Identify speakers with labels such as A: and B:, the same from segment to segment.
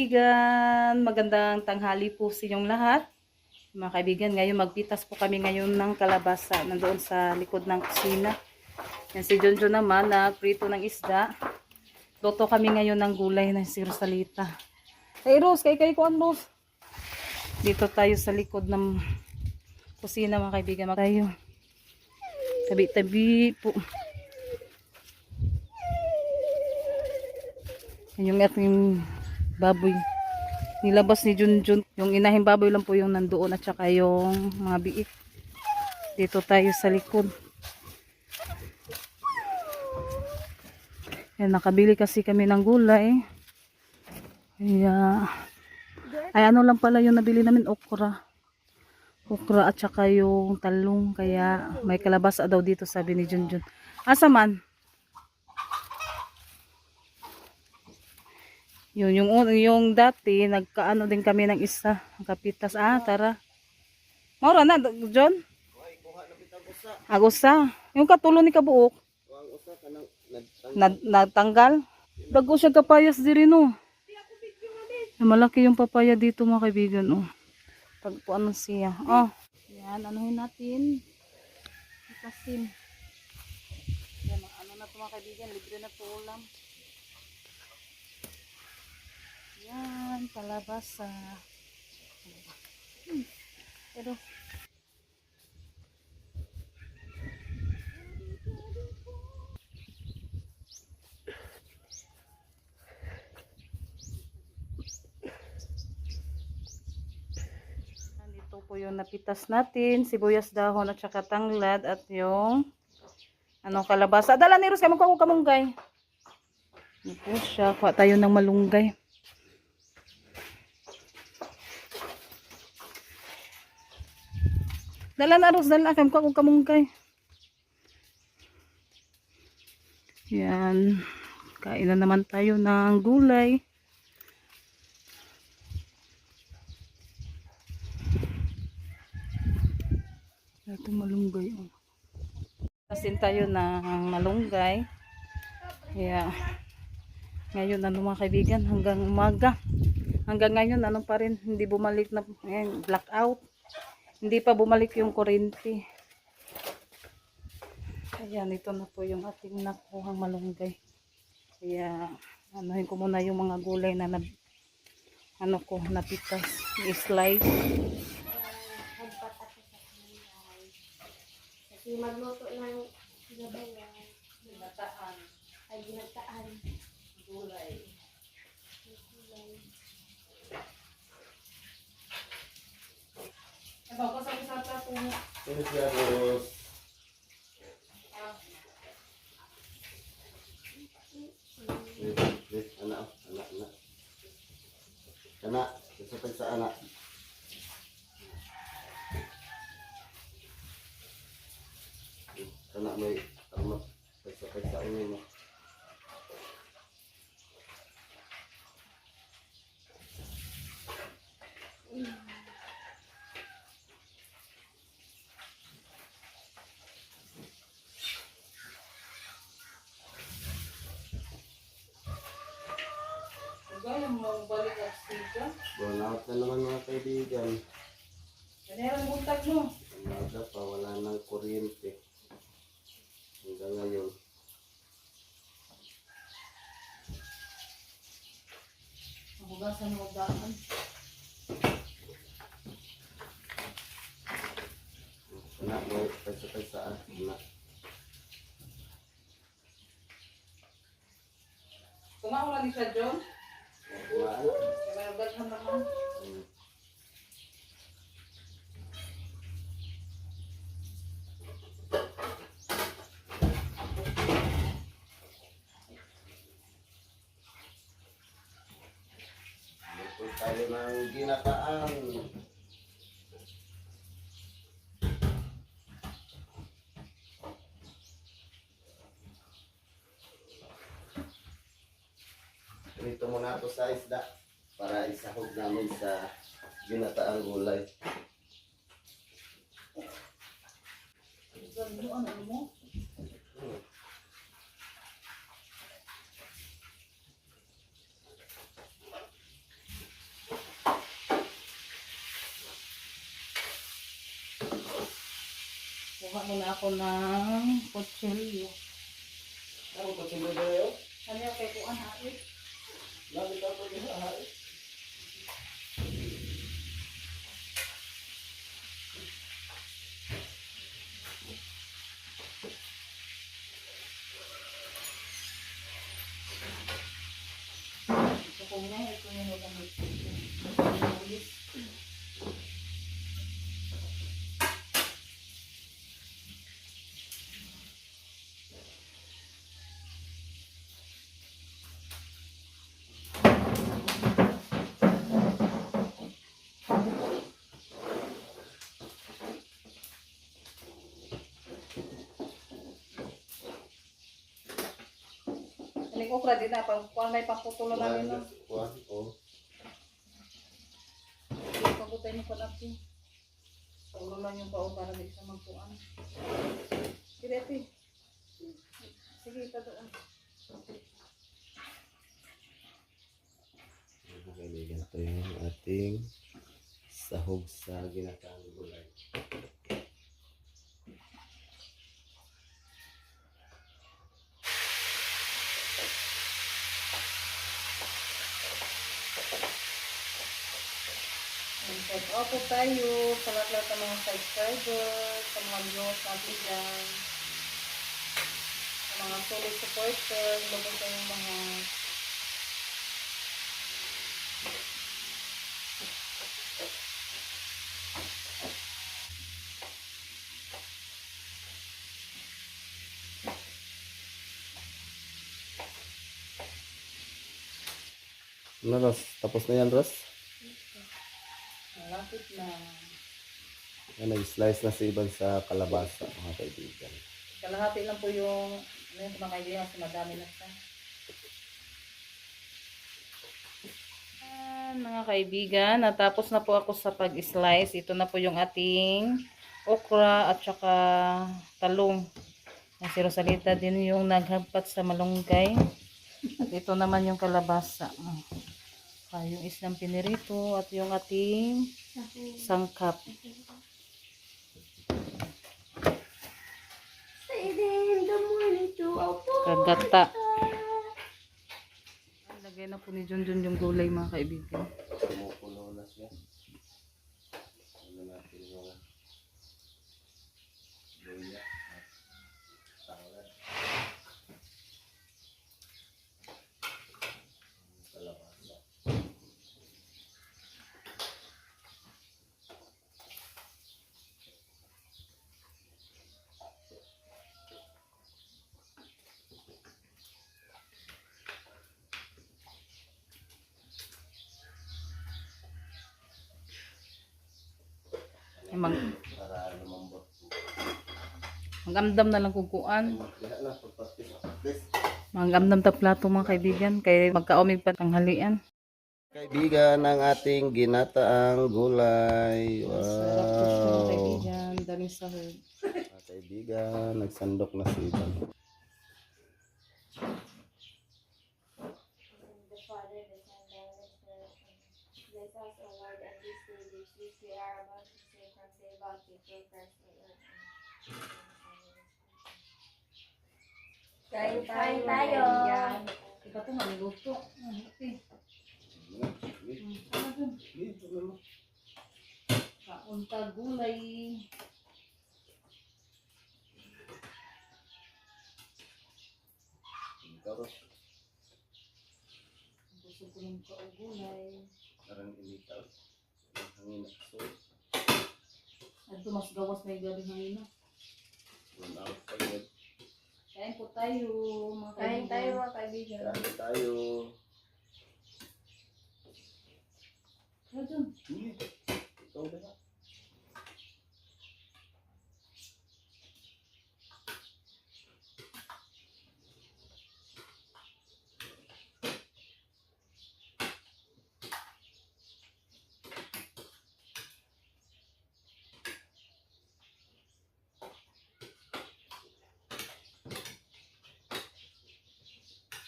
A: kaibigan, magandang tanghali po sa inyong lahat. Mga kaibigan, ngayon magpitas po kami ngayon ng kalabasa nandoon sa likod ng kusina. Yan si Junjun naman na prito ng isda. Luto kami ngayon ng gulay na si Rosalita. Hey Rose, kay ko ang Rose. Dito tayo sa likod ng kusina mga kaibigan. Tayo. Tabi-tabi po. Yan yung ating baboy. Nilabas ni Junjun. Yung inahing baboy lang po yung nandoon at saka yung mga biik. Dito tayo sa likod. Yan, nakabili kasi kami ng gulay. Ay ano lang pala yung nabili namin, okra. Okra at saka yung talong. Kaya may kalabasa daw dito, sabi ni Junjun. Asa man? Yung dati, nagkaano din kami ng isa. Kapitas. Tara. Maura na, John? Agusa. Yung katulo ni Kabuok. Natanggal. Dago siya kapayas diri no. Malaki yung papaya dito mga kaibigan. Tagpuan siya. Yan, anuhin natin. Itasim. Yan, ano na ito mga kaibigan. Libre na ito ulam. Yan, kalabasa. Pero dito po yung napitas natin, sibuyas dahon at saka tanglad at yung kalabasa. Dala ni Rus, kamukha ko kamunggay. Ito siya, kuha tayo ng malunggay. Dala na Rus, dala kamukha ko kamunggay. Yan, kain na naman tayo ng gulay. Ito malunggay. Kasin tayo ng malunggay. Kaya ngayon mga kaibigan hanggang umaga. Hanggang ngayon pa rin hindi bumalik na blackout. Hindi pa bumalik yung kuryente. Ayan, ito na po yung ating nakuhang malunggay. Kaya anuhin ko muna yung mga gulay na napitas. I-slice.
B: Magluto ng gabayan.
A: Ginataan.
B: Ay, ginataan.
A: Gulay. Ako sa usapa po.
C: Felicidades. Anak, sesuai sa anak. Anak may amat sesuai sa ini mo.
A: Gaya mo balik at sika.
C: Burnout na naman mga kaibigan.
A: Ganyan buntag mo.
C: Umaga pa, wala nang kuryente. Hanggang ngayon.
A: Mahugasan mo daan.
C: Anak may sesuai sa anak.
A: Kumaon na ni siya, John?
C: Kumaan.
A: Kaya magdaghan naman.
C: Ito tayo ng ginataan. Dito muna ako sa isda para isahog namin sa ginataang gulay.
A: Ano mo? Kuha muna ako ng kutsilyo.
C: Ano ko si Bebe?
A: Ano yung kay kuan harit?
C: Lagi ka po din ha.
A: Ito ko na, ito yung nagamit. Ito. Aling okra din na, pag may pangputulo namin no.
C: Kuan, oh.
A: Pagutay mo pa natin. Paulo lang yung baon para may isang magpuan. Sige, ate. Sige, ito doon.
C: Mga kaibigan, ito yung ating sahog sa ginataang gulay.
A: Shout out po tayo sa lahat ng mga subscribers, sa mga viewers natin dyan, sa mga solid supporters, lalo sa yung mga
C: Ano, Ros? Tapos na yan, Ros?
A: malapit na
C: Yan, nag-slice na si Ivan sa kalabasa, mga kaibigan.
A: kalahati lang po yung ano yung mga kaibigan kasi madami na siya. Mga kaibigan, natapos na po ako sa pag-slice. Ito na po yung ating okra at saka talong. Si Rosalita din yung naghagpat sa malunggay. At ito naman yung kalabasa. Yung islang pinirito at yung ating sangkap. Kagata. Lagay na po ni Junjun yung gulay mga kaibigan.
C: Kumukulo na siya. Ano natin yung luya at salad. Kalabasa. Para lumambot.
A: Magamdam na lang kung kuan.
C: Kaya na, pagpapis.
A: Magamdam ta plato mga kaibigan. Kaya magkaumig pa tanghalian.
C: Kaibigan ng ating ginataang gulay.
A: Sarap po siya, mga
C: Wow.
A: kaibigan. Daming sahog.
C: Mga kaibigan, nagsandok na si Ivan.
B: The Father, the Son, the Holy Spirit. Bless us, O Lord, and this day which we are about to say from the bounty through Christ our Lord. Kain tayo. Kaibigan.
A: Ikaw ito maniluto. Okay. Kaunta gulay. Gusto ko ng kaugulay.
C: Parang ilitaw. Ang hangin na so.
A: At mas gawas may gabi hangin na.
C: Wala ako pagod.
A: Kain po tayo mga
B: Kain
A: kaibigan.
B: tayo mga kaibigan.
C: Kain tayo.
A: Kaya dyan.
C: Ikaw ba na?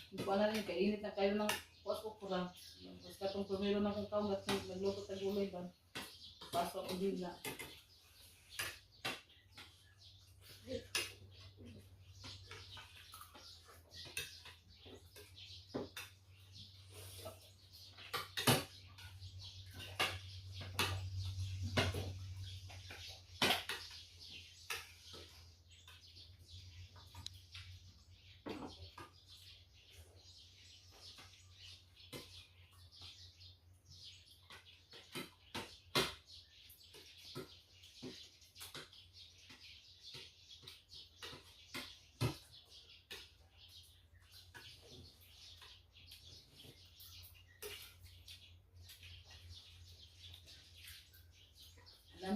A: Hindi ko alam rin, kainit na kayo ng kuwas okra. Tapos katong pumilo na kong kaungat, nagluto tayo gulay ba? Pasok ang dila.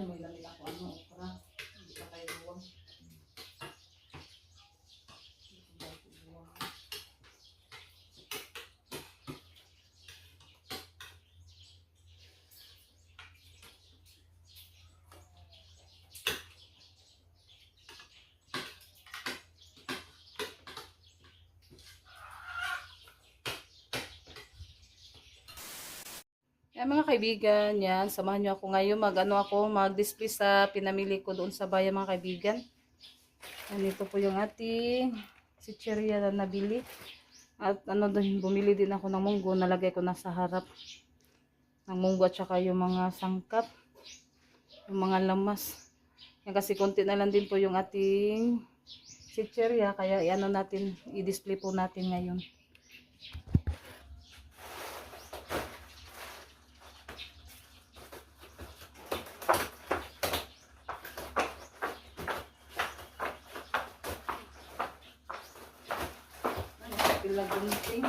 A: Ano, may lamig ako, ano, okra. Hindi pa tayo buwang. Yan mga kaibigan, yan, samahan nyo ako ngayon mag-display sa pinamili ko doon sa bayan mga kaibigan. Yan, ito po yung ating chichirya na nabili. At ano din, bumili din ako ng munggo, nalagay ko na sa harap. Ng munggo at saka yung mga sangkap, yung mga lamas. Yan kasi konti na lang din po yung ating chichirya, kaya ano natin, i-display po natin ngayon. Gunting.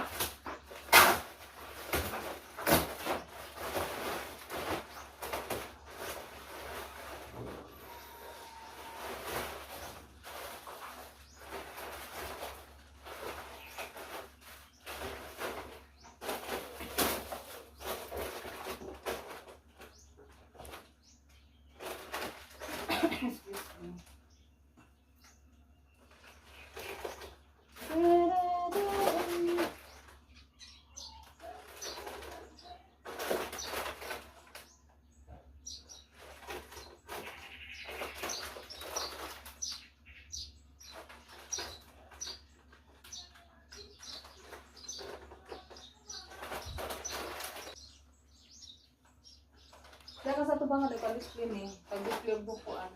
A: Daka sa tubangan ay pag-display ni, pag-display ang bukuan.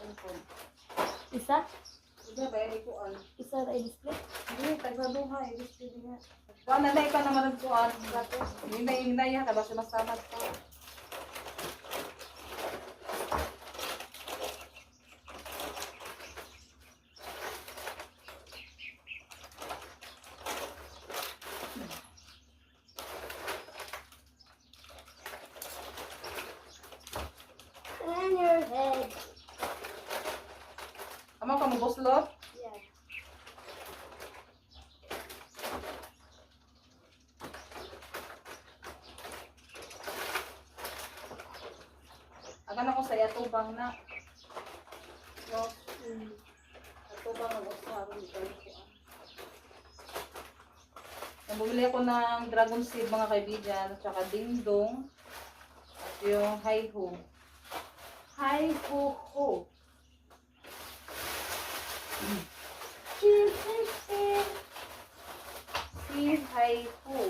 A: Ano po?
B: Isa?
A: Diba ba yung ikuan?
B: Isa na i-display?
A: Hindi, tagsabuha, i-display din nga. Kuan na ka naman ang kuan. Hinay ha, kabasa masamad ka.
B: Turn your head.
A: Amo ka mo boslot?
B: Yeah.
A: Agan ako sa yatubang na. No, yatubang ang usaharon dito. Bumili ako ng dragon seed mga kaibigan, at saka dingdong, at yung hi-ho. Hi-ho-ho. Si hi-ho.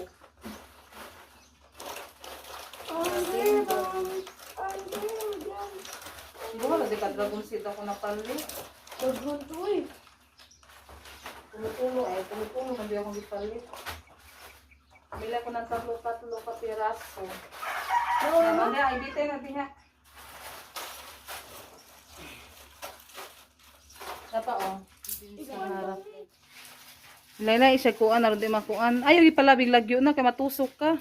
A: Hindi ko di ka dragon seed ako napali.
B: Daghan to eh.
A: Tumutulo hindi ako gipalit. Bili ako ng tatlo ka piraso. Naman na, ibitay na diha. Napa oh. Sa harap. Laila isa kuan aron di makuan. Ayaw ipalabig lagyo na kay matusok ka.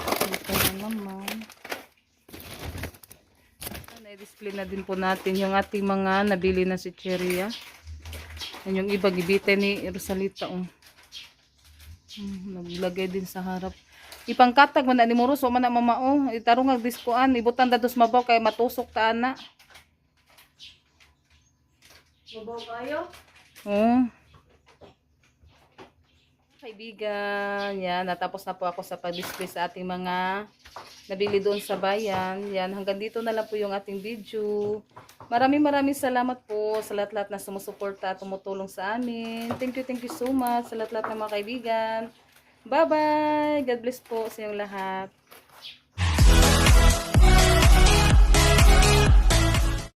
A: Ito na naman. Na-display na din po natin yung ating mga nabili na chichirya. Yan yung iba gibite ni Rosalita. Naglagay din sa harap. Ipangkatag man na ni Muros, o man na mamao. Itarong ang diskuan, ibutan dados mabaw kay matusok ta ana.
B: Mabaw kayo?
A: Oh. Kaibigan, yan, natapos na po ako sa pag-display sa ating mga nabili doon sa bayan. Yan, hanggang dito na lang po yung ating video. Maraming salamat po sa lahat-lahat na sumusuporta at tumutulong sa amin. Thank you so much sa lahat-lahat ng mga kaibigan. Bye-bye! God bless po sa inyong lahat.